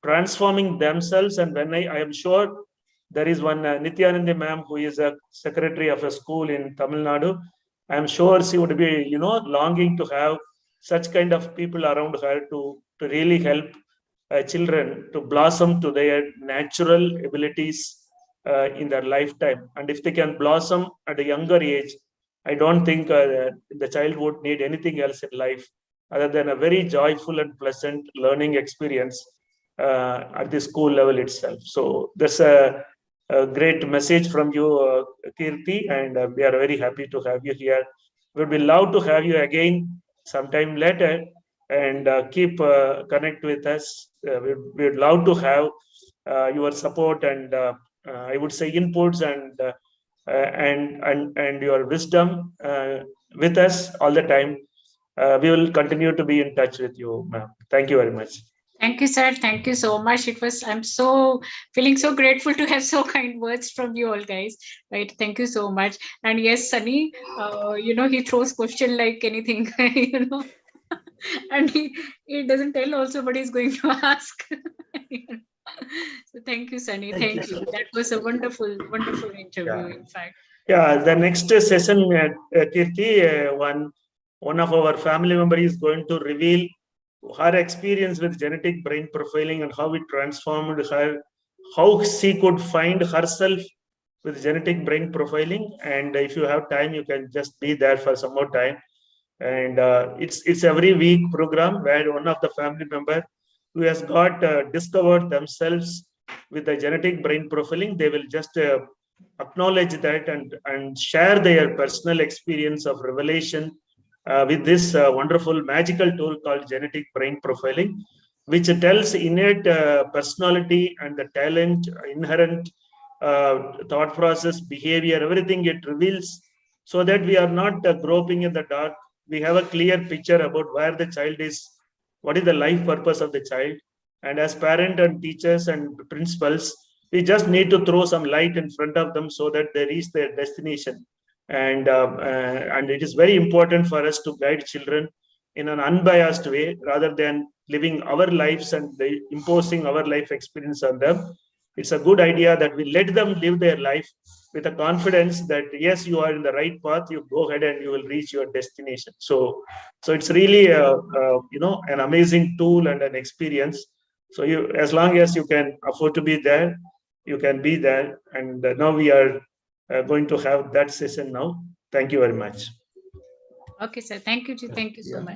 Speaker 1: transforming themselves. And when I am sure there is one Nityanandi ma'am who is a secretary of a school in Tamil Nadu. I am sure she would be, longing to have such kind of people around her to really help children to blossom to their natural abilities in their lifetime. And if they can blossom at a younger age, I don't think the child would need anything else in life other than a very joyful and pleasant learning experience at the school level itself. So that's a great message from you, Kirti, and we are very happy to have you here. We'd be love to have you again sometime later, and keep connect with us. We'd love to have your support and I would say inputs and your wisdom with us all the time. We will continue to be in touch with you, ma'am. Thank you very much.
Speaker 3: Thank you, sir. Thank you so much. I'm so feeling so grateful to have so kind words from you all, guys. Right. Thank you so much. And yes, Sunny, he throws question like anything, and he doesn't tell also, but he's going to ask. So thank you, Sunny. Thank you. That was a wonderful, wonderful interview, in fact.
Speaker 1: Yeah, the next session, Kirti, one of our family members is going to reveal her experience with genetic brain profiling and how it transformed her, how she could find herself with genetic brain profiling. And if you have time, you can just be there for some more time. And it's every week program where one of the family member who has got discovered themselves with the genetic brain profiling, they will just acknowledge that and share their personal experience of revelation with this wonderful magical tool called genetic brain profiling, which tells innate personality and the talent, inherent thought process, behavior, everything it reveals, so that we are not groping in the dark. We have a clear picture about where the child is, what is the life purpose of the child. And as parent and teachers and principals, we just need to throw some light in front of them so that they reach their destination. And it is very important for us to guide children in an unbiased way rather than living our lives and imposing our life experience on them. It's a good idea that we let them live their life with a confidence that yes, you are in the right path. You go ahead and you will reach your destination. So it's really an amazing tool and an experience. So you, as long as you can afford to be there, you can be there. And now we are going to have that session now. Thank you very much.
Speaker 3: Okay, sir. Thank you so much.